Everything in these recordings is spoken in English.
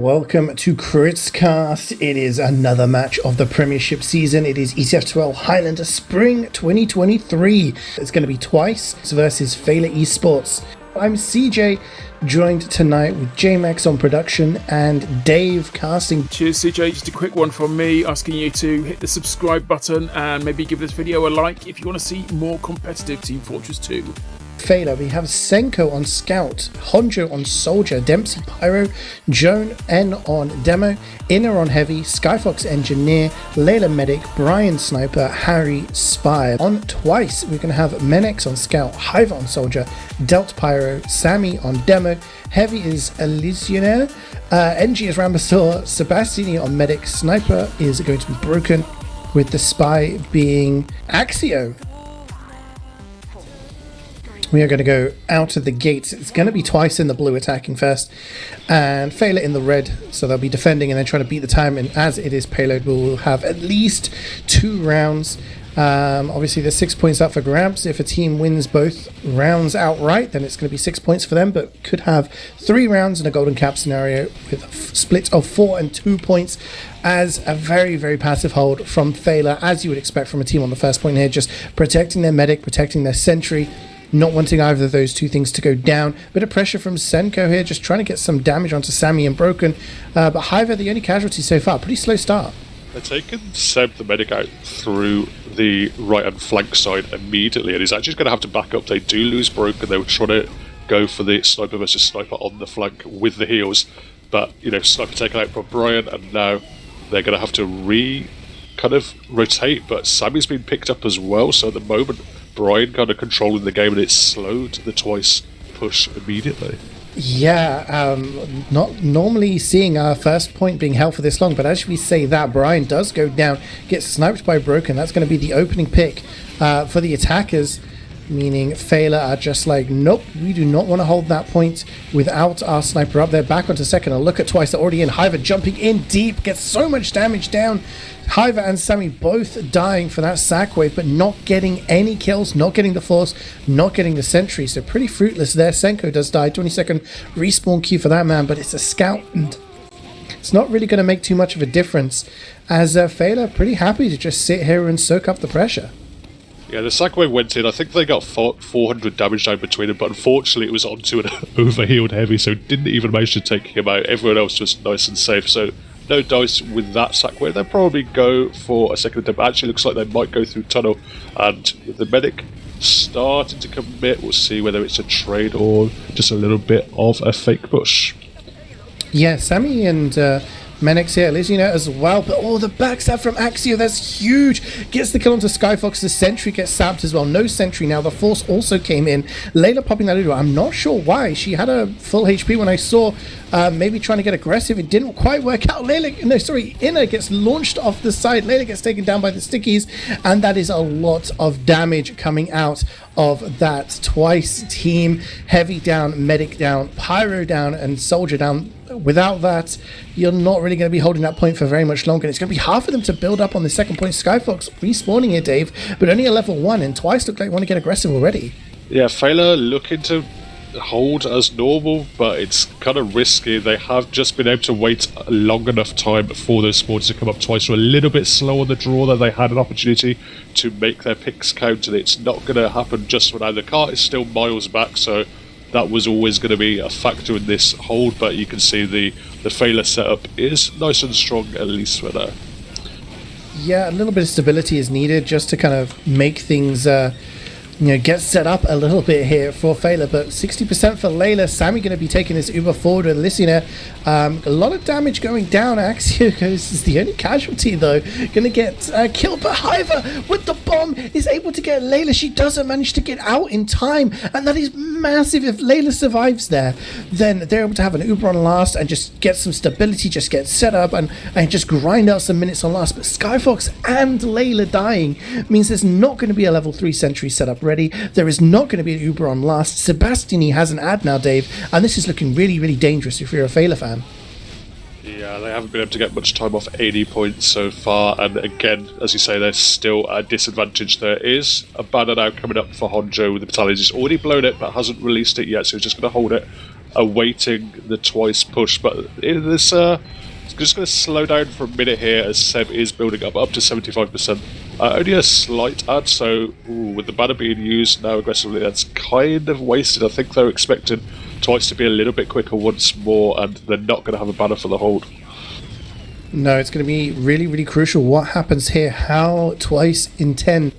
Welcome to KritzKast. It is another match of the Premiership season. It is ETF2L Highlander Spring 2023. It's going to be twice versus Feila eSports. I'm CeeJaey, joined tonight with JMaxchill on production and Dave casting. Cheers CeeJaey, just a quick one from me asking you to hit the subscribe button and maybe give this video a like if you want to see more competitive Team Fortress 2. Feila, we have Senko on Scout, Honjo on Soldier, Dempsey Pyro, Joan N on Demo, Inner on Heavy, Skyfox Engineer, Layla Medic, Brian Sniper, Harry Spy. On Twice, we're going to have Menex on Scout, Hive on Soldier, Delt Pyro, Sammy on Demo, Heavy is Elysionaire, NG is Rambastor, Sebastiani on Medic, Sniper is going to be Broken, with the Spy being Axio. We are going to go out of the gates. It's going to be Twice in the blue attacking first and Feila in the red, so they'll be defending and then trying to beat the time, and as it is payload we will have at least 2 rounds. Obviously there's 6 points up for grabs. If a team wins both rounds outright, then it's going to be 6 points for them, but could have 3 rounds in a golden cap scenario with a split of 4 and 2 points as a very, very passive hold from Feila, as you would expect from a team on the first point here, just protecting their medic, protecting their sentry, not wanting either of those two things to go down. Bit of pressure from Senko here, just trying to get some damage onto Sammy and Broken. But Hive, the only casualty so far. Pretty slow start. They're taking Seb the medic out through the right hand flank side immediately, and he's actually going to have to back up. They do lose Broken. They were trying to go for the sniper versus sniper on the flank with the heals, but sniper taken out from Brian, and now they're going to have to rotate. But Sammy's been picked up as well, so at the moment Brian kind of controlling the game, and it slowed the Twice push immediately. Yeah, not normally seeing our first point being held for this long, but as we say that, Brian does go down, gets sniped by Broken. That's going to be the opening pick for the attackers, meaning Feila are just like, nope, we do not want to hold that point without our sniper up there. Back onto second, and look at Twice, they're already in. Hiver jumping in deep, gets so much damage down. Hiver and Sammy both dying for that sack wave, but not getting any kills, not getting the force, not getting the sentry, so pretty fruitless there. Senko does die, 20-second respawn queue for that man, but it's a scout, and it's not really going to make too much of a difference, as Feila pretty happy to just sit here and soak up the pressure. Yeah, the sack wave went in. I think they got 400 damage down between them, but unfortunately it was onto an overhealed Heavy, so didn't even manage to take him out. Everyone else was nice and safe, so no dice with that sack wave. They'll probably go for a second attempt. Actually looks like they might go through tunnel, and with the medic starting to commit, we'll see whether it's a trade or just a little bit of a fake push. Yeah, Sammy and Menex here, Elysionaire as well, but the backstab from Axio, that's huge. Gets the kill onto Skyfox, the sentry gets sapped as well. No sentry now, the force also came in. Layla popping that into, I'm not sure why. She had a full HP when I saw maybe trying to get aggressive. It didn't quite work out. Inner gets launched off the side. Layla gets taken down by the stickies, and that is a lot of damage coming out of that Twice team. Heavy down, Medic down, Pyro down, and Soldier down. Without that, you're not really going to be holding that point for very much longer. It's going to be hard for them to build up on the second point. Skyfox respawning here, Dave, but only a level 1, and Twice look like they want to get aggressive already. Yeah, Feila looking to hold as normal, but it's kind of risky. They have just been able to wait a long enough time for those spawns to come up. Twice were a little bit slow on the draw, that they had an opportunity to make their picks count, and it's not going to happen just for now. The cart is still miles back, so that was always going to be a factor in this hold, but you can see the Feila setup is nice and strong, at least for now. Yeah, a little bit of stability is needed just to kind of make things get set up a little bit here for Feila, but 60% for Layla. Sammy going to be taking this uber forward with Listener. A lot of damage going down. Axio is the only casualty though. Going to get killed, but Hiver with the bomb is able to get Layla. She doesn't manage to get out in time, and that is massive. If Layla survives there, then they're able to have an uber on last and just get some stability, just get set up and just grind out some minutes on last. But Skyfox and Layla dying means there's not going to be a level 3 sentry set up ready. There is not going to be an uber on last. Sebastiani has an ad now, Dave, and this is looking really, really dangerous if you're a Feila fan. Yeah, they haven't been able to get much time off 80 points so far, and again, as you say, they're still at a disadvantage. There is a banner now coming up for Honjo with the battalions. He's already blown it, but hasn't released it yet, so he's just going to hold it awaiting the twice push, but it's just going to slow down for a minute here as Seb is building up to 75%. Only a slight ad, so with the banner being used now aggressively, that's kind of wasted. I think they're expecting Twice to be a little bit quicker once more, and they're not going to have a banner for the hold. No, it's going to be really, really crucial what happens here, how Twice intend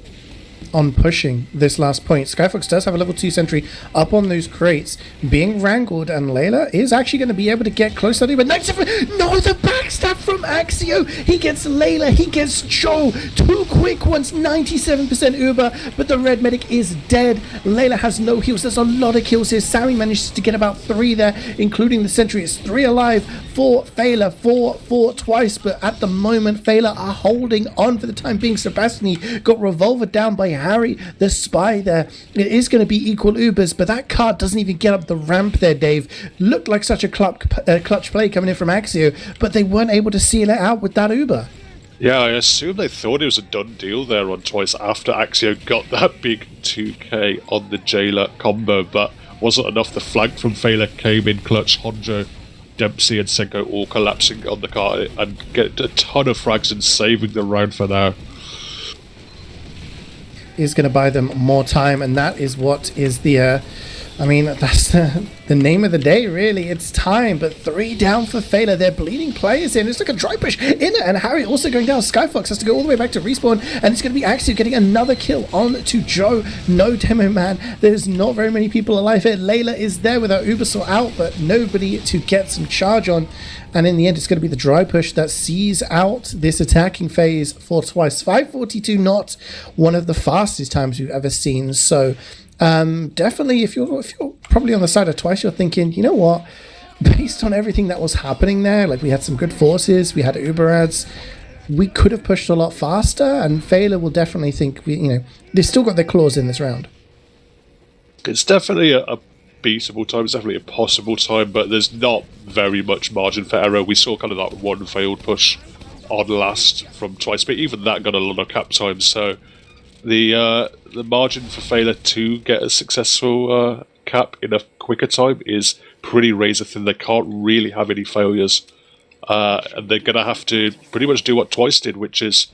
on pushing this last point. Skyfox does have a level 2 sentry up on those crates, being wrangled, and Layla is actually going to be able to get close to it. But no, the backstab from Axio. He gets Layla, he gets Joe. 2 quick ones, 97% Uber, but the red medic is dead. Layla has no heals. There's a lot of kills here. Sammy manages to get about 3 there, including the sentry. It's 3 alive for Feila, 4 for Twice, but at the moment, Feila are holding on for the time being. Sebastian got revolver down by Harry, the spy there. It is going to be equal Ubers, but that card doesn't even get up the ramp there, Dave. Looked like such a clutch play coming in from Axio, but they weren't able to seal it out with that Uber. Yeah, I assume they thought it was a done deal there on Twice after Axio got that big 2k on the Jailer combo, but wasn't enough. The flank from Feila came in clutch. Honjo, Dempsey and Senko all collapsing on the car and get a ton of frags and saving the round for now. Is going to buy them more time, and that is what is the I mean, that's the name of the day, really. It's time, but 3 down for Feila. They're bleeding players in. It's like a dry push in it, and Harry also going down. Skyfox has to go all the way back to respawn, and it's going to be Axio getting another kill on to Joe. No demo man. There's not very many people alive here. Layla is there with her Ubersaw out, but nobody to get some charge on. And in the end, it's going to be the dry push that sees out this attacking phase for Twice. 5:42, not one of the fastest times we've ever seen. So definitely, if you're probably on the side of Twice, you're thinking, you know what? Based on everything that was happening there, like we had some good forces, we had Uber ads, we could have pushed a lot faster. And Feila will definitely think, they've still got their claws in this round. It's definitely a beatable time. It's definitely a possible time, but there's not very much margin for error. We saw kind of that one failed push on last from Twice, but even that got a lot of cap time. So the margin for Feila to get a successful cap in a quicker time is pretty razor thin. They can't really have any failures, and they're going to have to pretty much do what Twice did, which is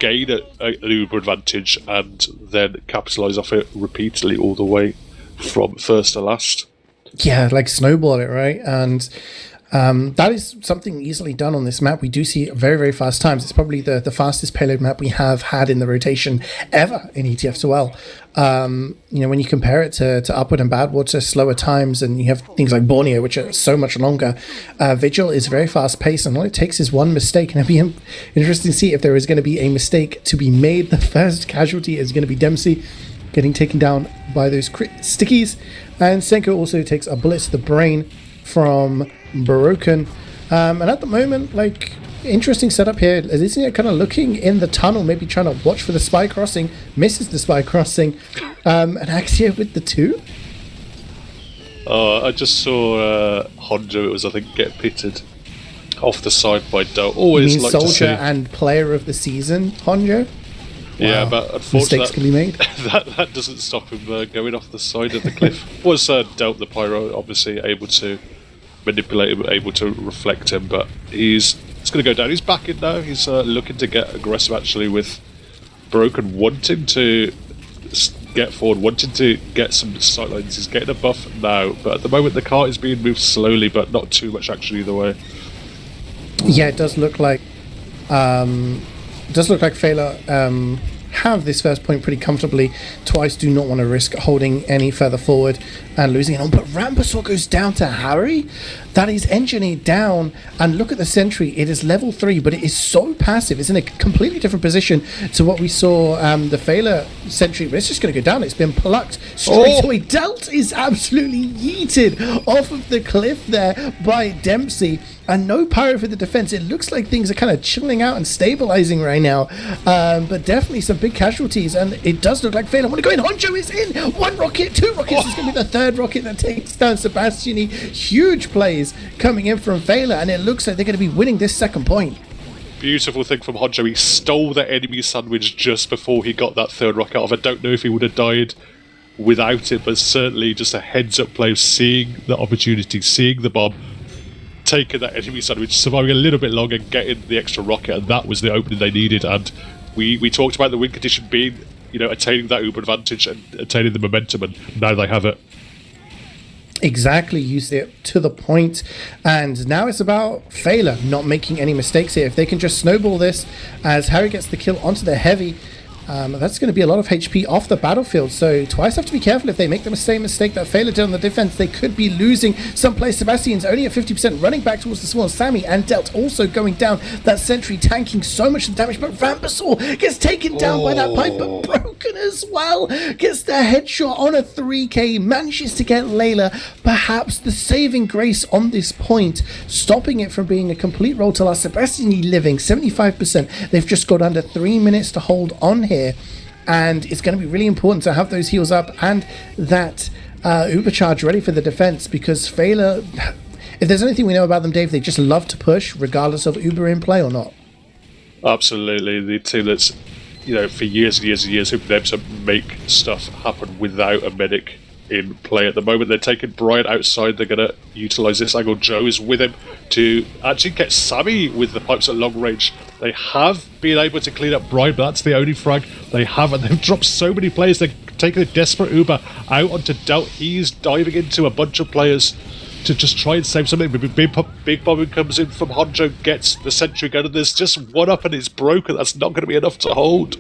gain an Uber advantage and then capitalize off it repeatedly all the way from first to last. Yeah, like snowball it, right? And that is something easily done on this map. We do see very, very fast times. It's probably the fastest payload map we have had in the rotation ever in ETF2L. When you compare it to Upward and Badwater, slower times, and you have things like Borneo, which are so much longer. Vigil is very fast paced, and all it takes is one mistake. And it'll be interesting to see if there is going to be a mistake to be made. The first casualty is going to be Dempsey getting taken down by those stickies, and Senko also takes a bullet to the brain from Broken. And at the moment, interesting setup here. Elysia kind of looking in the tunnel, maybe trying to watch for the spy crossing, misses the spy crossing, and Axio with the 2. I just saw Honjo, it was, I think, get pitted off the side by Del. Always like Soldier to see. and player of the season, Honjo. Yeah, Wow. but unfortunately, Mistakes can be made. that doesn't stop him going off the side of the cliff. Was Delt the Pyro obviously able to manipulate him, able to reflect him, but it's going to go down. He's back in now. He's looking to get aggressive actually with Broken, wanting to get forward, wanting to get some sightlines. He's getting a buff now, but at the moment the car is being moved slowly, but not too much action either way. Yeah, it does look like Feila have this first point pretty comfortably. Twice do not want to risk holding any further forward and losing it on. But Rambasaur goes down to Harry. That is engineered down. And look at the sentry. It is level 3, but it is so passive. It's in a completely different position to what we saw the Feila sentry. But it's just going to go down. It's been plucked straight away. Delt is absolutely yeeted off of the cliff there by Dempsey. And no pyro for the defense. It looks like things are kind of chilling out and stabilizing right now. But definitely some big casualties. And it does look like Feila want to go in. Honjo is in. 1 rocket, 2 rockets. It's going to be the 3rd rocket that takes down Sebastian. Huge plays coming in from Feila. And it looks like they're going to be winning this second point. Beautiful thing from Honjo. He stole the enemy sandwich just before he got that 3rd rocket off. I don't know if he would have died without it, but certainly just a heads-up play of seeing the opportunity, seeing the bomb, taking that enemy sandwich, surviving a little bit longer, getting the extra rocket, and that was the opening they needed. And we talked about the win condition being, attaining that uber advantage and attaining the momentum, and now they have it. Exactly, used it to the point, and now it's about Feila not making any mistakes here. If they can just snowball this as Harry gets the kill onto the heavy, that's going to be a lot of HP off the battlefield. So Twice have to be careful. If they make the same mistake that Feila did on the defense, they could be losing some players. Sebastian's only at 50%, running back towards the swarm. Sammy and Delt also going down. That sentry tanking so much damage, but Rambasaur gets taken down by that pipe, but broken as well. Gets the headshot on a 3K, manages to get Layla. Perhaps the saving grace on this point, stopping it from being a complete roll to last. Sebastian living 75%. They've just got under 3 minutes to hold on here. And it's going to be really important to have those heals up and that Uber charge ready for the defense, because Feila, if there's anything we know about them, Dave, they just love to push regardless of Uber in play or not. Absolutely. The team that's, for years and years and years, have been able to make stuff happen without a medic in play. At the moment, they're taking Brian outside. They're going to utilise this angle. Joe is with him to actually get Sammy with the pipes at long range. They have been able to clean up Brian, but that's the only frag they have, and they've dropped so many players. They're taking a desperate Uber out onto Delt. He's diving into a bunch of players to just try and save something. Big bombing comes in from Honjo, gets the sentry gun, and there's just one up and it's broken. That's not going to be enough to hold.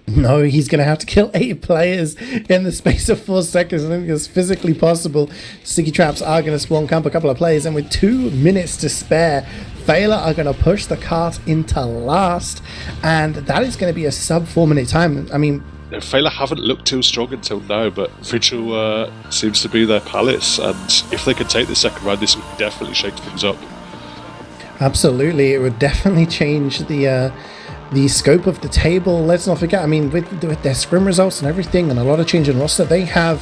No, he's going to have to kill 8 players in the space of 4 seconds. I don't think it's physically possible. Sticky traps are going to spawn camp a couple of players, and with 2 minutes to spare, Feila are going to push the cart into last, and that is going to be a sub 4 minute time. I mean, Feila haven't looked too strong until now, but Vigil seems to be their palace, and if they can take the second round, this would definitely shake things up. Absolutely, it would definitely change the scope of the table. Let's not forget, I mean, with their scrim results and everything, and a lot of change in roster, they have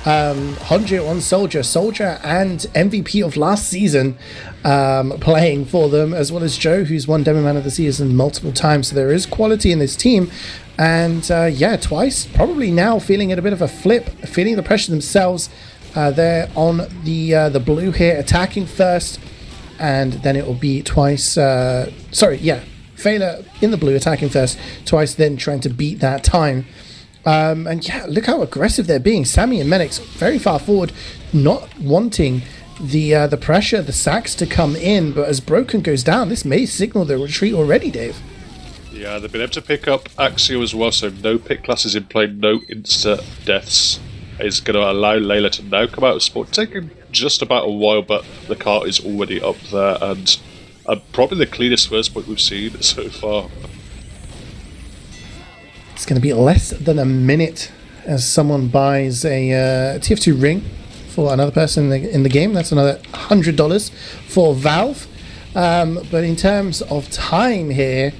Honjo on Soldier and MVP of last season playing for them, as well as Joe, who's won Demo Man of the Season multiple times. So there is quality in this team. And Twice probably now feeling it a bit of a flip, feeling the pressure themselves. They're on the blue here, attacking first, and then it will be Twice. Feila in the blue, attacking first. Twice then trying to beat that time. Look how aggressive they're being. Sammy and Menix very far forward, not wanting the pressure, the sacks to come in. But as Broken goes down, this may signal the retreat already, Dave. Yeah, they've been able to pick up Axio as well, so no pick classes in play, no insta deaths is going to allow Layla to now come out of sport. Taking just about a while, but the cart is already up there, and probably the cleanest first point we've seen so far. It's going to be less than a minute as someone buys a TF2 ring for another person in the game. That's another $100 for Valve. But in terms of time here,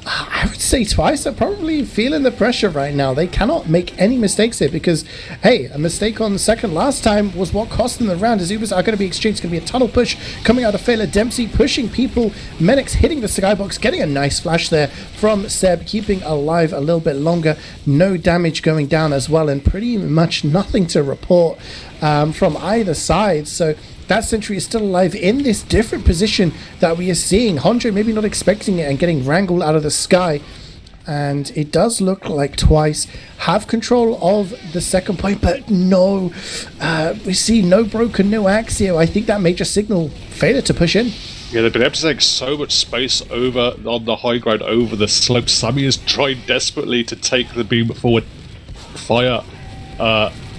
I would say Twice are probably feeling the pressure right now. They cannot make any mistakes here because, hey, a mistake on the second last time was what cost them the round. As Ubers are going to be exchanged, it's going to be a tunnel push coming out of Feila. Dempsey pushing people. Menix hitting the skybox, getting a nice flash there from Seb, keeping alive a little bit longer. No damage going down as well, and pretty much nothing to report from either side. So that sentry is still alive in this different position that we are seeing. Honjo maybe not expecting it and getting wrangled out of the sky. And it does look like Twice have control of the second point, but no, we see no Broken, no Axio. I think that may just signal Feila to push in. Yeah, they've been able to take so much space over on the high ground, over the slope. Sammy is trying desperately to take the beam forward, fire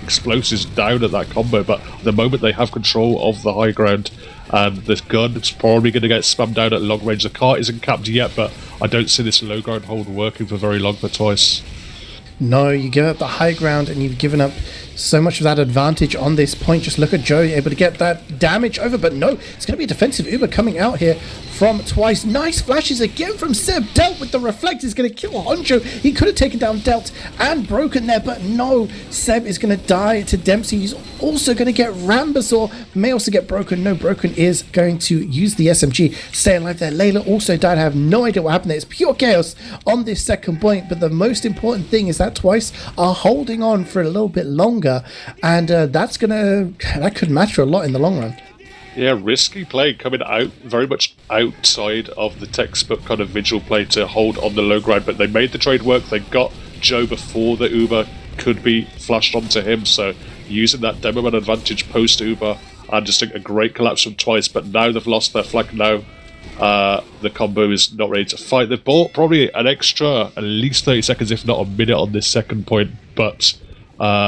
explosives down at that combo, but the moment they have control of the high ground, and this gun is probably going to get spammed down at long range. The cart isn't capped yet, but I don't see this low ground hold working for very long for Twice. No, you give up the high ground and you've given up so much of that advantage on this point. Just look at Joe able to get that damage over, but no, it's going to be a defensive Uber coming out here from Twice. Nice flashes again from Seb. Delt with the reflect is going to kill Honjo. He could have taken down Delt and Broken there, but no, Seb is going to die to Dempsey. He's also going to get Rambasaur, may also get Broken. No, Broken is going to use the SMG. Stay alive there. Layla also died. I have no idea what happened there. It's pure chaos on this second point, but the most important thing is that Twice are holding on for a little bit longer. longer, and that could matter a lot in the long run. Yeah, risky play coming out very much outside of the textbook kind of visual play to hold on the low ground, but they made the trade work. They got Joe before the Uber could be flashed onto him, so using that demo man advantage post Uber and just a great collapse from Twice, but now they've lost their flank. Now the combo is not ready to fight. They've bought probably an extra at least 30 seconds, if not a minute, on this second point, but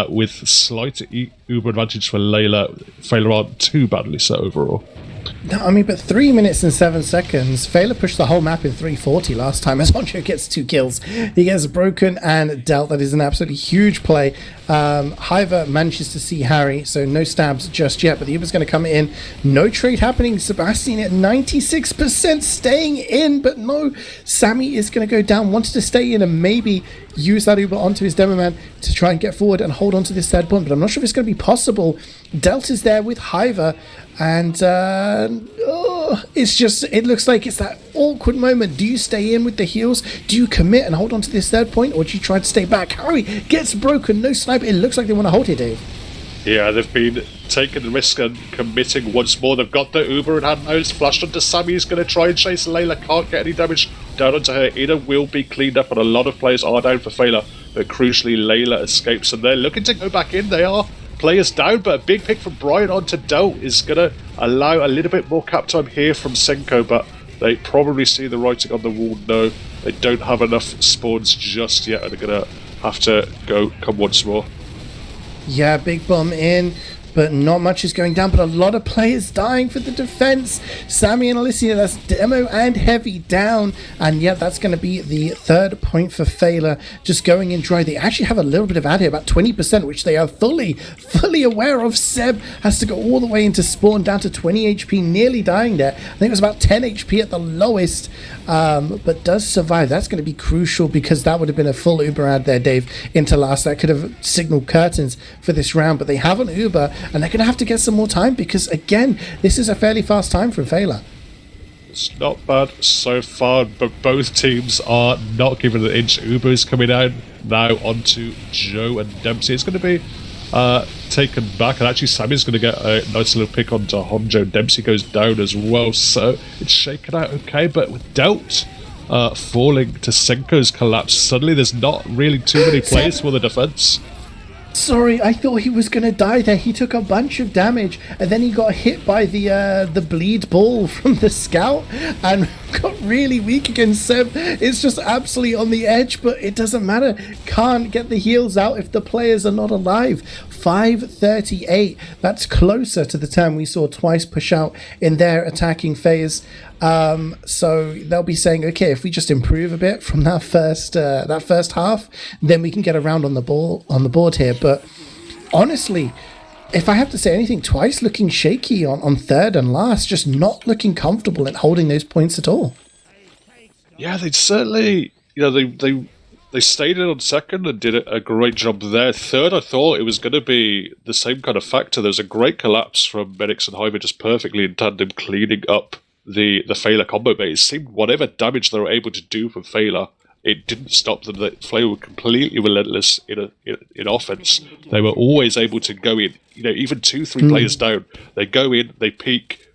with slight Uber advantage for Feila aren't too badly set overall. No, I mean, but 3 minutes and 7 seconds. Feila pushed the whole map in 3:40 last time as Honcho gets 2 kills. He gets broken and dealt. That is an absolutely huge play. Hiver manages to see Harry, so no stabs just yet, but the Uber's going to come in. No trade happening. Sebastian at 96% staying in, but no, Sammy is going to go down. Wanted to stay in and maybe use that Uber onto his demo man to try and get forward and hold on to this third point, but I'm not sure if it's going to be possible. Delta's there with Hiver, and it looks like it's that awkward moment. Do you stay in with the heals? Do you commit and hold on to this third point, or do you try to stay back? Harry gets broken, no sniper. It looks like they want to hold here, Dave. Yeah, they've been taking the risk and committing once more. They've got the Uber in hand now. It's flashed onto Sammy. He's going to try and chase Layla. Can't get any damage down onto her. Inner will be cleaned up, and a lot of players are down for Feila. But crucially, Layla escapes, and they're looking to go back in. They are players down, but a big pick from Brian onto Delt is going to allow a little bit more cap time here from Senko, but they probably see the writing on the wall. No, they don't have enough spawns just yet, and they're going to have to come once more. Yeah, big bomb in, but not much is going down, but a lot of players dying for the defense. Sammy and Alicia, that's Demo and Heavy down, and yeah, that's going to be the third point for Feila, just going in dry. They actually have a little bit of ad here, about 20%, which they are fully aware of. Seb has to go all the way into spawn, down to 20 HP, nearly dying there. I think it was about 10 HP at the lowest, but does survive. That's going to be crucial, because that would have been a full Uber ad there, Dave, into last. That could have signaled curtains for this round, but they have an Uber, and they're going to have to get some more time, because again, this is a fairly fast time from Feila. It's not bad so far, but both teams are not giving an inch. Uber is coming out now onto Joe and Dempsey. It's going to be taken back, and actually Sammy's going to get a nice little pick onto Honjo. Dempsey goes down as well, so it's shaken out okay, but with Delt falling to Senko's collapse, suddenly there's not really too many players for the defense. Sorry, I thought he was going to die there. He took a bunch of damage, and then he got hit by the bleed ball from the scout and got really weak against Seb. It's just absolutely on the edge, but it doesn't matter. Can't get the heals out if the players are not alive. 5:38. That's closer to the time we saw Twice push out in their attacking phase. So they'll be saying, okay, if we just improve a bit from that first half, then we can get around on the board here. But honestly, if I have to say anything, Twice looking shaky on third and last, just not looking comfortable at holding those points at all. Yeah, they certainly, they stayed in on second and did a great job there. Third, I thought it was going to be the same kind of factor. There was a great collapse from Medics and Hyver, just perfectly in tandem, cleaning up the Feila combo, but it seemed whatever damage they were able to do from Feila, it didn't stop them. The Feila were completely relentless in offense. They were always able to go in, even 2-3 players down. They go in, they peek.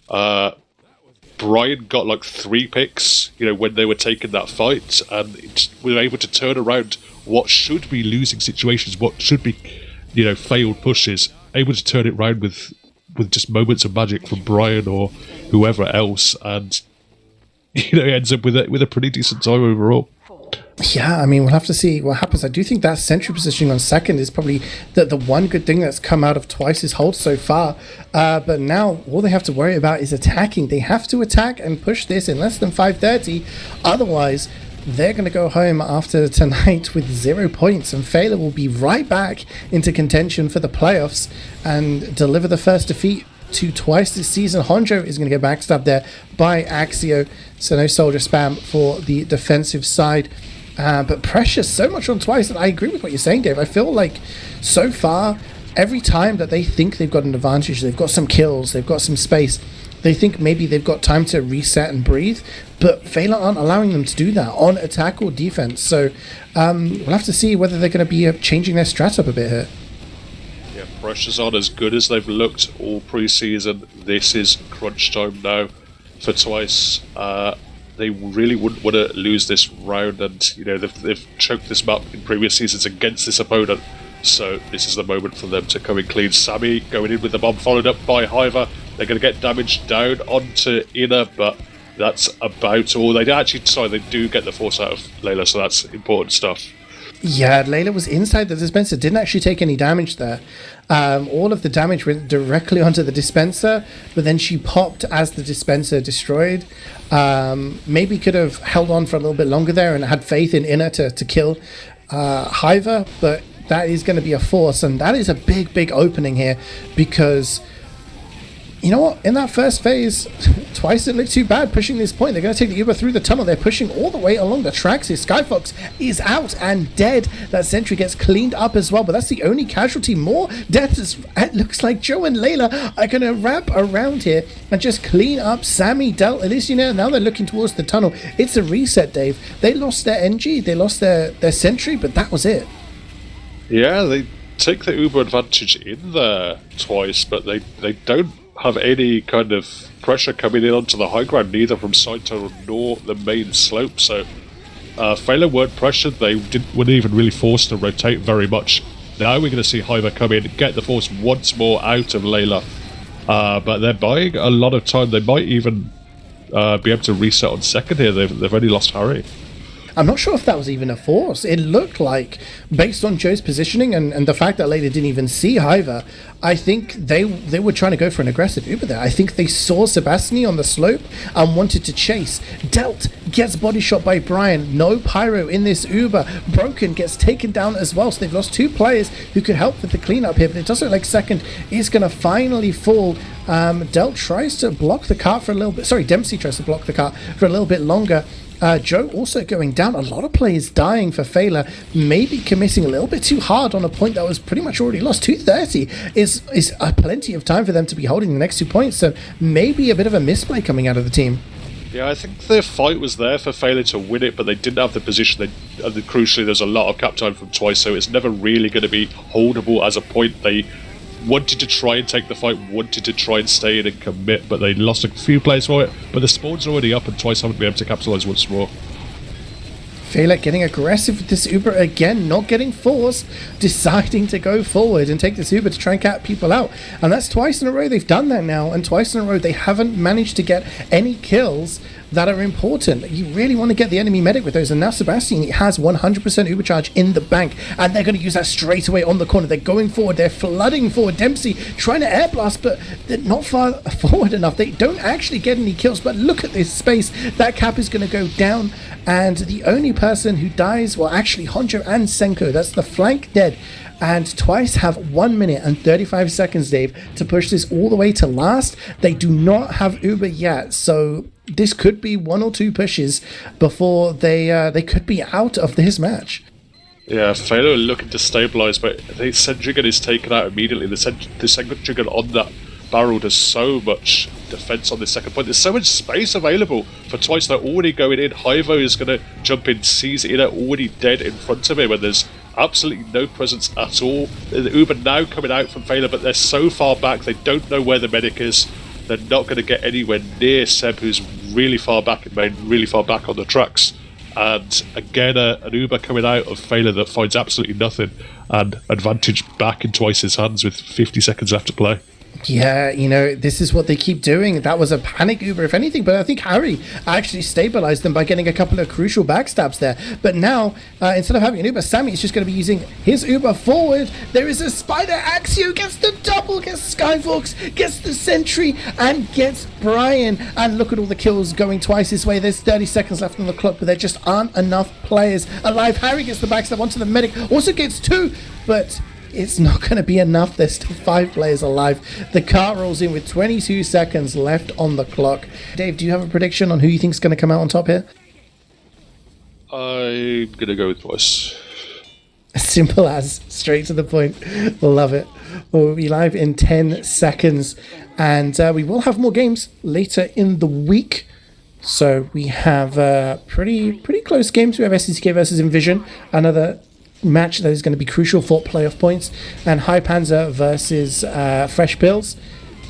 Brian got like 3 picks, when they were taking that fight, and we were able to turn around what should be losing situations, what should be, failed pushes, able to turn it around with just moments of magic from Brian or whoever else, and it ends up with a pretty decent time overall. Yeah, I mean, we'll have to see what happens. I do think that sentry positioning on second is probably the one good thing that's come out of Twice's hold so far. But now all they have to worry about is attacking. They have to attack and push this in less than 5:30. Otherwise, they're going to go home after tonight with 0 points, and Feila will be right back into contention for the playoffs and deliver the first defeat to Twice this season. Honjo is going to get backstabbed there by Axio, so no soldier spam for the defensive side. But pressure so much on Twice, and I agree with what you're saying, Dave. I feel like so far, every time that they think they've got an advantage, they've got some kills, they've got some space, they think maybe they've got time to reset and breathe, but Feila aren't allowing them to do that on attack or defense. So we'll have to see whether they're going to be changing their strat up a bit here. pressure's on. As good as they've looked all pre-season, this is crunch time now for Twice. They really wouldn't want to lose this round, and they've choked this map in previous seasons against this opponent. So this is the moment for them to come in clean. Sammy going in with the bomb, followed up by Hiver. They're going to get damage down onto Inner, but that's about all. They do get the force out of Layla, so that's important stuff. Yeah, Layla was inside the dispenser, didn't actually take any damage there. All of the damage went directly onto the dispenser, but then she popped as the dispenser destroyed. Maybe could have held on for a little bit longer there and had faith in Inner to kill Hiver, but that is going to be a force, and that is a big opening here, because you know what? In that first phase, Twice didn't look too bad pushing this point. They're going to take the Uber through the tunnel. They're pushing all the way along the tracks here. Skyfox is out and dead. That sentry gets cleaned up as well, but that's the only casualty. More deaths. It looks like Joe and Layla are going to wrap around here and just clean up Sammy, Delt, at least, now they're looking towards the tunnel. It's a reset, Dave. They lost their NG, they lost their sentry, but that was it. Yeah, they take the Uber advantage in there Twice, but they don't have any kind of pressure coming in onto the high ground, neither from side tunnel nor the main slope. So Feila weren't pressured. They weren't even really forced to rotate very much. Now we're going to see Hiver come in, get the force once more out of Layla, but they're buying a lot of time. They might even be able to reset on second here. They've only lost Harry. I'm not sure if that was even a force. It looked like, based on Joe's positioning and the fact that Layla didn't even see Hiver, I think they were trying to go for an aggressive Uber there. I think they saw Sebastian on the slope and wanted to chase. Delt gets body shot by Brian. No Pyro in this Uber. Broken gets taken down as well. So they've lost two players who could help with the cleanup here, but it does look like second is going to finally fall. Delt tries to block the cart for a little bit. Sorry, Dempsey tries to block the cart for a little bit longer. Joe also going down. A lot of players dying for Feila, maybe committing a little bit too hard on a point that was pretty much already lost. 230 is plenty of time for them to be holding the next 2 points, so maybe a bit of a misplay coming out of the team. Yeah, I think the fight was there for Feila to win it, but they didn't have the position. And crucially, there's a lot of cap time from Twice, so it's never really going to be holdable as a point. They wanted to try and take the fight, wanted to try and stay in and commit, but they lost a few players for it. But the spawn's already up, and Twice haven't been able to capitalise once more. Feila getting aggressive with this Uber again, not getting forced, deciding to go forward and take this Uber to try and cap people out. And that's twice in a row they've done that now, and twice in a row they haven't managed to get any kills that are important. You really want to get the enemy medic with those, and now Sebastian, he has 100% Uber charge in the bank, and they're going to use that straight away on the corner. They're going forward, they're flooding forward. Dempsey trying to air blast, but they're not far forward enough. They don't actually get any kills, but look at this space. That cap is going to go down, and the only person who dies, well, actually Honjo and Senko, that's the flank dead. And Twice have 1 minute and 35 seconds, Dave, to push this all the way to last. They do not have Uber yet, so this could be 1 or 2 pushes before they could be out of this match. Yeah, Feila are looking to stabilise, but the Sentrygun is taken out immediately. The Sentrygun on that barrel does so much defense on this second point. There's so much space available for Twice. They're already going in. Hivo is going to jump in, sees it already dead in front of him, and there's absolutely no presence at all. The Uber now coming out from Feila, but they're so far back, they don't know where the medic is. They're not going to get anywhere near Seb, who's really far back in main, really far back on the tracks. And again, an Uber coming out of Feila that finds absolutely nothing, and advantage back in Twice's hands with 50 seconds left to play. Yeah, this is what they keep doing. That was a panic Uber, if anything, but I think Harry actually stabilized them by getting a couple of crucial backstabs there. But now, instead of having an Uber, Sammy is just going to be using his Uber forward. There is a Spider. Axio gets the double, gets Skyfox, gets the Sentry, and gets Brian. And look at all the kills going Twice this way. There's 30 seconds left on the clock, but there just aren't enough players alive. Harry gets the backstab onto the medic, also gets 2, but it's not going to be enough. There's still 5 players alive. The car rolls in with 22 seconds left on the clock. Dave, do you have a prediction on who you think is going to come out on top here? I'm going to go with Twice. Simple as, straight to the point. Love it. We'll be live in 10 seconds, and we will have more games later in the week. So we have pretty close games. We have SCK versus Envision, another match that is going to be crucial for playoff points, and High Panzer versus Fresh Pills.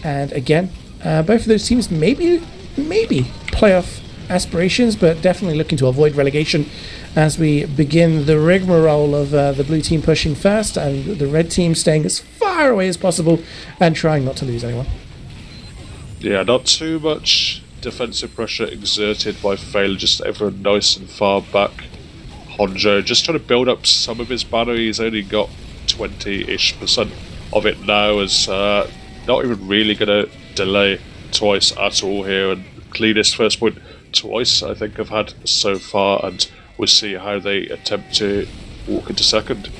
And again, both of those teams maybe playoff aspirations, but definitely looking to avoid relegation as we begin the rigmarole of the blue team pushing first and the red team staying as far away as possible and trying not to lose anyone. Yeah, not too much defensive pressure exerted by Feila, just everyone nice and far back. Honjo just trying to build up some of his banner. He's only got 20-ish% of it now, as not even really going to delay twice at all here, and cleanest first point twice I think I've had so far, and we'll see how they attempt to walk into second.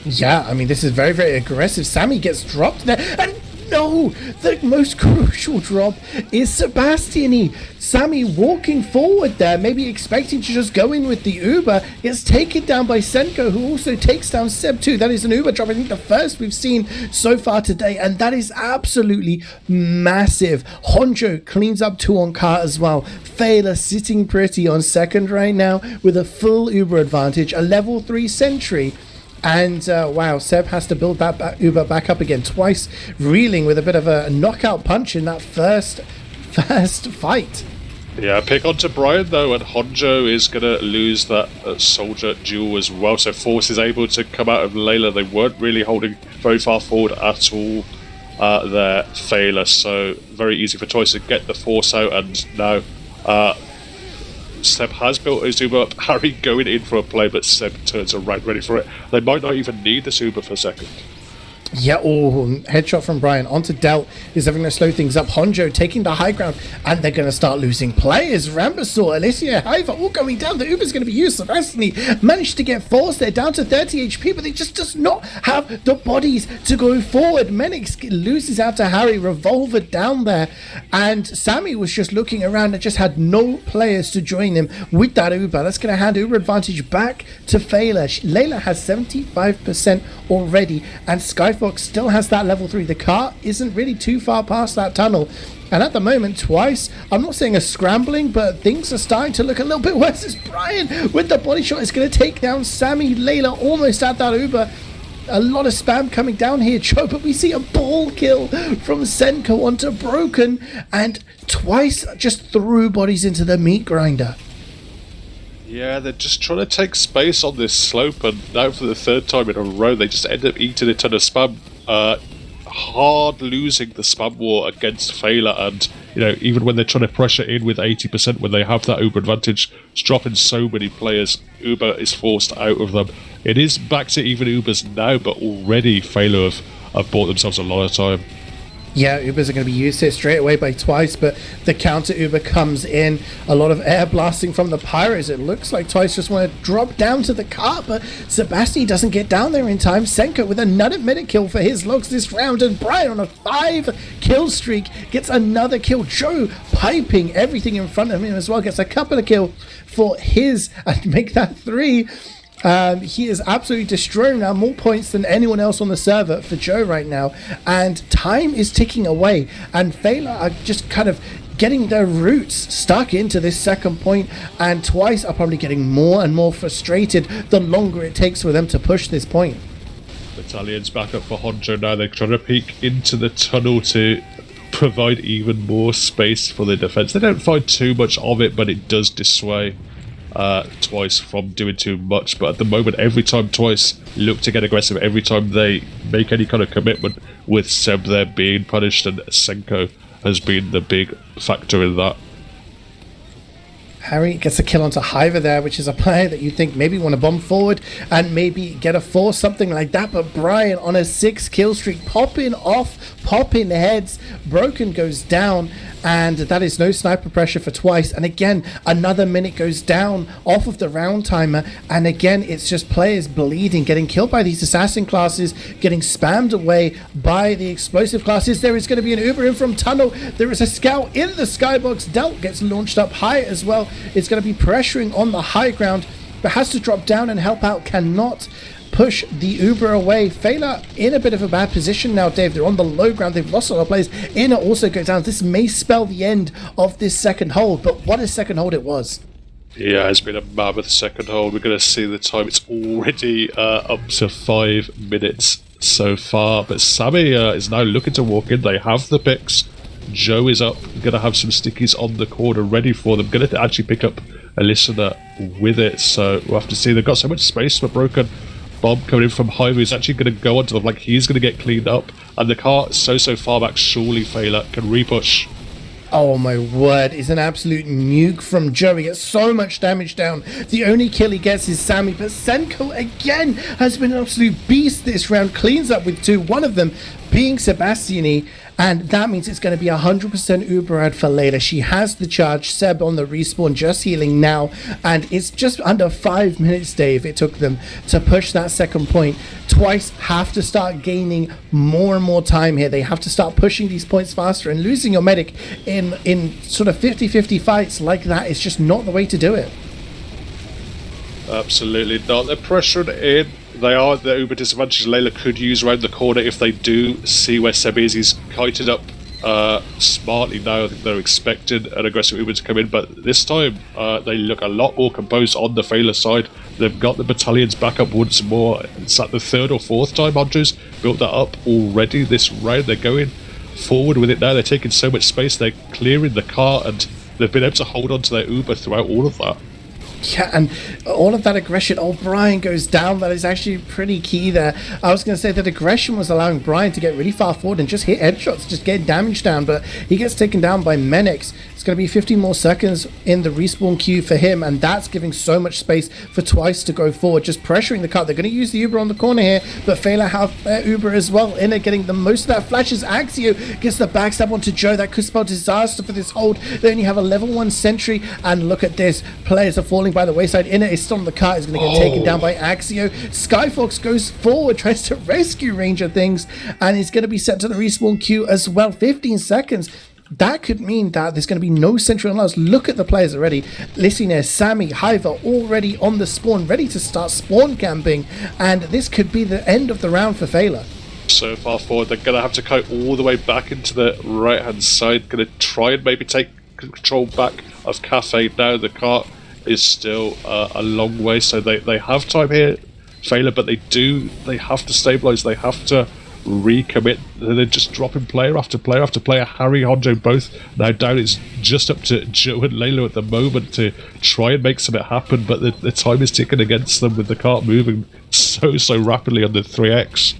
Yeah, I mean, this is very, very aggressive. Sammy gets dropped there, and no, the most crucial drop is Sebastiani. Sammy walking forward there, maybe expecting to just go in with the Uber, gets taken down by Senko, who also takes down Seb2. That is an Uber drop, I think the first we've seen so far today, and that is absolutely massive. Honjo cleans up 2 on car as well. Feila sitting pretty on second right now with a full Uber advantage, a level 3 sentry. And wow, Seb has to build that Uber back up again twice, reeling with a bit of a knockout punch in that first fight. Yeah, pick onto Brian though, and Honjo is going to lose that soldier duel as well. So Force is able to come out of Layla. They weren't really holding very far forward at all there, Feila. So very easy for Twice to get the Force out, and now Seb has built his Uber up. Harry going in for a play, but Seb turns around ready for it. They might not even need this Uber for a second. Yeah, headshot from Brian onto Delt is having to slow things up. Honjo taking the high ground, and they're going to start losing players. Rambasaur, Alicia, Hiva all going down. The Uber's going to be used. Sebastiani managed to get forced. They're down to 30 HP, but they just does not have the bodies to go forward. Menix loses out to Harry, Revolver down there, and Sammy was just looking around and just had no players to join him with that Uber. That's going to hand Uber advantage back to Feila. Layla has 75% already, and Skyfox still has that level 3. The car isn't really too far past that tunnel, and at the moment Twice, I'm not saying a scrambling, but things are starting to look a little bit worse. As Brian with the body shot is going to take down Sammy. Layla almost at that Uber. A lot of spam coming down here, Joe, but we see a ball kill from Senko onto Broken, and Twice just threw bodies into the meat grinder. Yeah, they're just trying to take space on this slope, and now for the third time in a row, they just end up eating a ton of spam. Hard losing the spam war against Feila, and even when they're trying to pressure in with 80%, when they have that Uber advantage, it's dropping so many players. Uber is forced out of them. It is back to even Ubers now, but already Feila have bought themselves a lot of time. Yeah, Ubers are going to be used here straight away by Twice, but the counter Uber comes in. A lot of air blasting from the Pirates. It looks like Twice just want to drop down to the car, but Sebastiani doesn't get down there in time. Senko with another minute kill for his logs this round, and Brian on a 5-kill streak gets another kill. Joe piping everything in front of him as well, gets a couple of kills for his, and make that 3. He is absolutely destroying now, more points than anyone else on the server for Joe right now, and time is ticking away, and Feila are just kind of getting their roots stuck into this second point, and Twice are probably getting more and more frustrated the longer it takes for them to push this point. Battalion's back up for Honjo now. They're trying to peek into the tunnel to provide even more space for the defense. They don't find too much of it, but it does dissuade Twice from doing too much. But at the moment, every time Twice look to get aggressive, every time they make any kind of commitment, with Seb there being punished, and Senko has been the big factor in that. Harry gets a kill onto Hiva there, which is a player that you think maybe want to bomb forward and maybe get a 4, something like that. But Brian on a 6-kill streak, popping off, popping heads. Broken goes down, and that is no sniper pressure for Twice. And again, another minute goes down off of the round timer, and again it's just players bleeding, getting killed by these assassin classes, getting spammed away by the explosive classes. There is going to be an Uber in from tunnel. There is a scout in the skybox. Delt gets launched up high as well. It's going to be pressuring on the high ground, but has to drop down and help out. Cannot push the Uber away. Feila in a bit of a bad position now, Dave. They're on the low ground. They've lost a lot of players. Inner also goes down. This may spell the end of this second hold, but what a second hold it was. Yeah, it's been a mammoth second hold. We're going to see the time. It's already up to 5 minutes so far. But Sammy is now looking to walk in. They have the picks. Joe is up. Going to have some stickies on the corner ready for them. Going to actually pick up a listener with it. So we'll have to see. They've got so much space for Broken. Bomb coming in from Hive is actually going to go onto them. Like, he's going to get cleaned up. And the car is so far back. Surely Feila can repush. Oh my word, it's an absolute nuke from Joe. He gets so much damage down. The only kill he gets is Sammy, but Senko again has been an absolute beast this round. Cleans up with 2, one of them being Sebastiani, and that means it's going to be 100% Uberad for Layla. She has the charge. Seb on the respawn, just healing now, and it's just under 5 minutes, Dave, it took them to push that second point. Twice have to start gaining more and more time here. They have to start pushing these points faster, and losing your medic in sort of 50-50 fights like that is just not the way to do it. Absolutely not. They're pressured in. They are at the uber disadvantage. Layla could use around the corner if they do see where Seb is. He's kited up smartly now. I think they're expecting an aggressive uber to come in, but this time they look a lot more composed on the Feila side. They've got the battalions back up once more. It's like the 3rd or 4th time Andrew's built that up already this round. They're going forward with it now. They're taking so much space. They're clearing the car, and they've been able to hold on to their uber throughout all of that. Yeah, and all of that aggression. Oh, Brian goes down. That is actually pretty key there. I was going to say that aggression was allowing Brian to get really far forward and just hit headshots, just get damage down, but he gets taken down by Menix. It's going to be 15 more seconds in the respawn queue for him, and that's giving so much space for Twice to go forward, just pressuring the car. They're going to use the Uber on the corner here, but Feila have their Uber as well. Inner getting the most of that. Flashes Axio, gets the backstab onto Joe. That could spell disaster for this hold. They only have a level 1 sentry, and look at this. Players are falling by the wayside. Inner is still on the car, is going to get taken down by Axio. Skyfox goes forward, tries to rescue Ranger things, and he's going to be sent to the respawn queue as well. 15 seconds. That could mean that there's going to be no sentry on us. Look at the players already. Listener, Sammy, Hive are already on the spawn, ready to start spawn camping, and this could be the end of the round for Feila. So far forward, they're going to have to go all the way back into the right-hand side. Going to try and maybe take control back of Cafe now. The car is still a long way, so they have time here, Feila, but they have to stabilise. They have to recommit. They're just dropping player after player after player. Harry, Honjo both now down. It's just up to Joe and Layla at the moment to try and make something happen, but the time is ticking against them with the cart moving so rapidly on the 3x.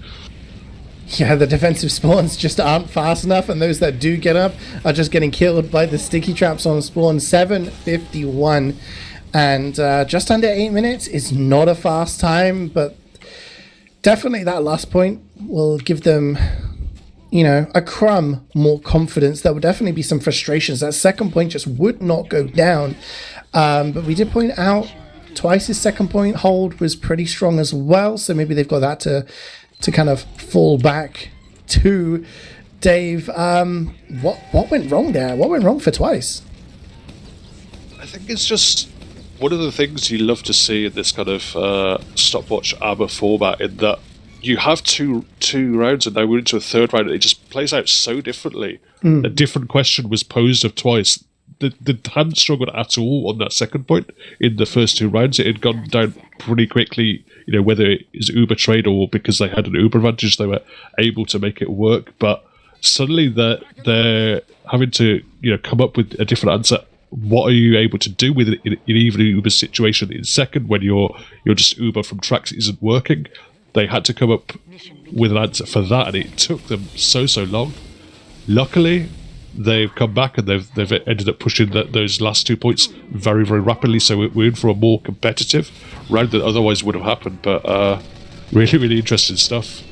Yeah, the defensive spawns just aren't fast enough, and those that do get up are just getting killed by the sticky traps on spawn. 7:51, and just under 8 minutes is not a fast time, but definitely that last point will give them, a crumb more confidence. There will definitely be some frustrations. That second point just would not go down, but we did point out Twice's second point hold was pretty strong as well, so maybe they've got that to kind of fall back to. Dave, what went wrong there? What went wrong for Twice? I think it's just one of the things you love to see in this kind of stopwatch ABBA format, in that you have two rounds and now we're into a third round, and it just plays out so differently. A different question was posed of Twice. The hadn't struggled at all on that second point in the first 2 rounds. It had gone down pretty quickly, whether it is Uber trade or because they had an Uber advantage, they were able to make it work. But suddenly they're having to come up with a different answer. What are you able to do with it in even an Uber situation in second when you're just Uber from tracks isn't working? They had to come up with an answer for that, and it took them so long. Luckily, they've come back and they've ended up pushing those last 2 points very rapidly, so we're in for a more competitive round than otherwise would have happened. But really interesting stuff.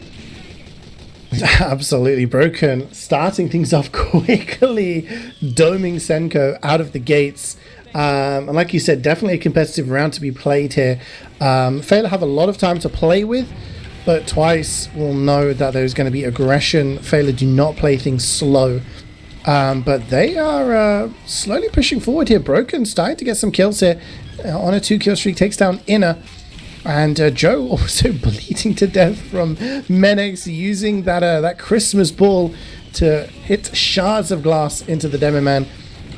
Absolutely. Broken starting things off quickly, doming Senko out of the gates, and like you said, definitely a competitive round to be played here. Feila have a lot of time to play with, but Twice will know that there's going to be aggression. Feila do not play things slow, but they are slowly pushing forward here. Broken starting to get some kills here on a 2-kill streak, takes down Inner. And Joe also bleeding to death from Menix, using that Christmas ball to hit shards of glass into the demo man.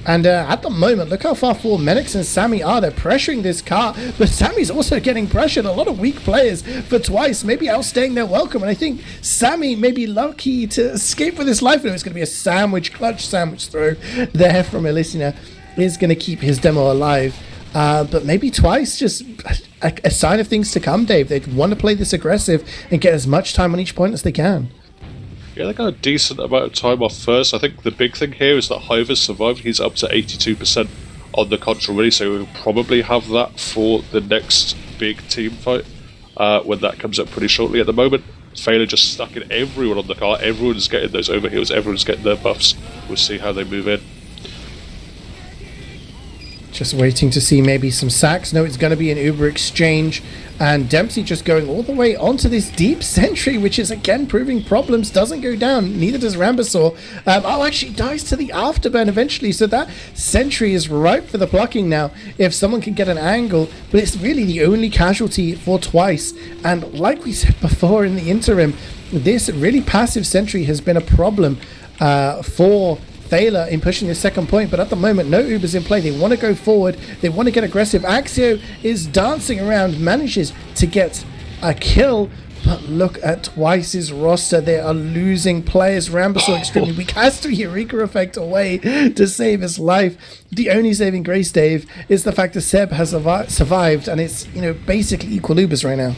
And at the moment, look how far forward Menix and Sammy are. They're pressuring this car, but Sammy's also getting pressured. A lot of weak players for Twice, maybe outstaying their welcome. And I think Sammy may be lucky to escape with his life. And it's going to be a clutch sandwich throw there from Elysina. Is going to keep his demo alive. But maybe Twice, just a sign of things to come, Dave. They want to play this aggressive and get as much time on each point as they can. Yeah, they got a decent amount of time off first. I think the big thing here is that Hive survived. He's up to 82% on the control already, so we'll probably have that for the next big team fight when that comes up pretty shortly. At the moment, Feila just stuck in everyone on the car. Everyone's getting those overheals. Everyone's getting their buffs. We'll see how they move in. Just waiting to see maybe some sacks. No, it's going to be an Uber exchange. And Dempsey just going all the way onto this deep sentry, which is again proving problems. Doesn't go down. Neither does Rambasaur. Actually dies to the afterburn eventually. So that sentry is ripe for the plucking now. If someone can get an angle. But it's really the only casualty for Twice. And like we said before in the interim, this really passive sentry has been a problem for Feila in pushing the second point, but at the moment no Ubers in play. They want to go forward, they want to get aggressive. Axio is dancing around, manages to get a kill, but look at Twice's roster. They are losing players. Rambasaur extremely weak, has to Eureka effect away to save his life. The only saving grace, Dave, is the fact that Seb has survived, and it's basically equal Ubers right now.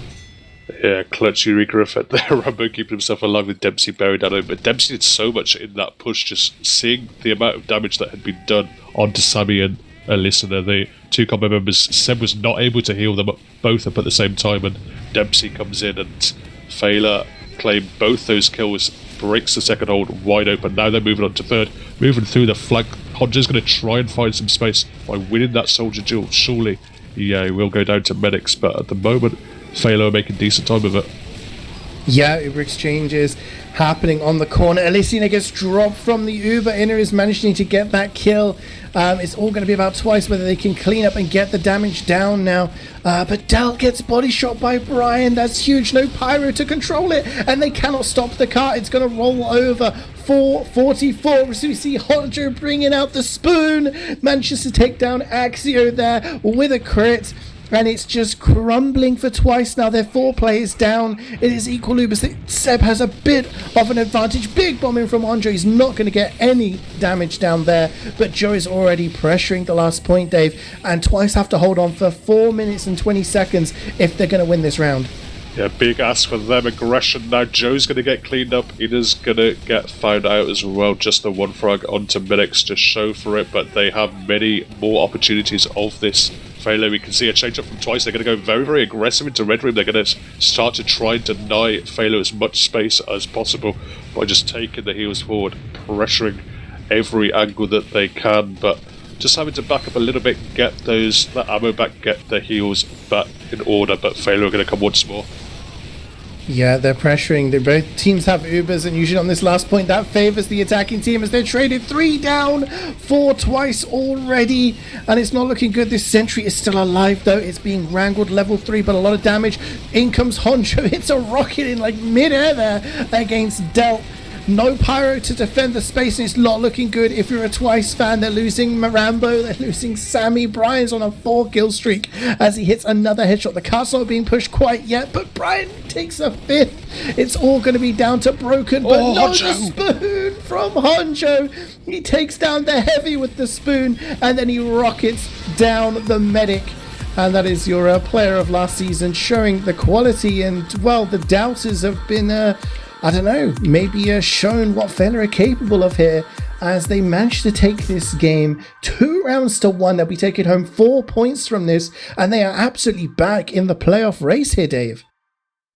Yeah, clutch Eureka effect there. Rambo keeping himself alive with Dempsey buried down over. But Dempsey did so much in that push, just seeing the amount of damage that had been done onto Sammy and Elysina, the two combo members. Seb was not able to heal them both up at the same time, and Dempsey comes in and Feila claim both those kills, breaks the second hold wide open. Now they're moving on to third, moving through the flank. Honja's going to try and find some space by winning that soldier duel. Surely, yeah, he will go down to medics, but at the moment, Feila are making decent time of it. Yeah, Uber exchanges happening on the corner. Elysina gets dropped from the Uber. Inner is managing to get that kill. It's all going to be about Twice whether they can clean up and get the damage down now. But Del gets body shot by Brian. That's huge. No Pyro to control it. And they cannot stop the car. It's going to roll over. 444. So we see Honjo bringing out the spoon. Manages to take down Axio there with a crit. And it's just crumbling for Twice now. They're 4 players down. It is equal Ubers. Seb has a bit of an advantage. Big bombing from Andre. He's not going to get any damage down there. But Joe is already pressuring the last point, Dave. And Twice have to hold on for 4 minutes and 20 seconds if they're going to win this round. Yeah, big ask for them. Aggression now. Joe's going to get cleaned up. Ina's going to get found out as well. Just the one frag onto Minix to show for it. But they have many more opportunities of this. Feila, we can see a change up from Twice. They're going to go very, very aggressive into Red Room. They're going to start to try and deny Feila as much space as possible by just taking the heals forward, pressuring every angle that they can, but just having to back up a little bit, get that ammo back, get the heals back in order, but Feila are going to come once more. Yeah, they're pressuring. Both teams have Ubers, and usually on this last point, that favors the attacking team as they're traded 3 down, 4 Twice already, and it's not looking good. This sentry is still alive, though. It's being wrangled level 3, but a lot of damage. In comes Honjo. It's a rocket in like mid-air there against Del. No Pyro to defend the space, and it's not looking good. If you're a Twice fan, they're losing Marambo, they're losing Sammy. Brian's on a 4-kill streak as he hits another headshot. The car's not being pushed quite yet, but Brian takes a 5th. It's all going to be down to Broken, but no, the spoon from Honjo. He takes down the heavy with the spoon, and then he rockets down the medic. And that is your player of last season, showing the quality. And, well, the doubters have been... I don't know, maybe shown what Feila are capable of here as they managed to take this game 2 rounds to 1. They'll be taking home 4 points from this, and they are absolutely back in the playoff race here, Dave.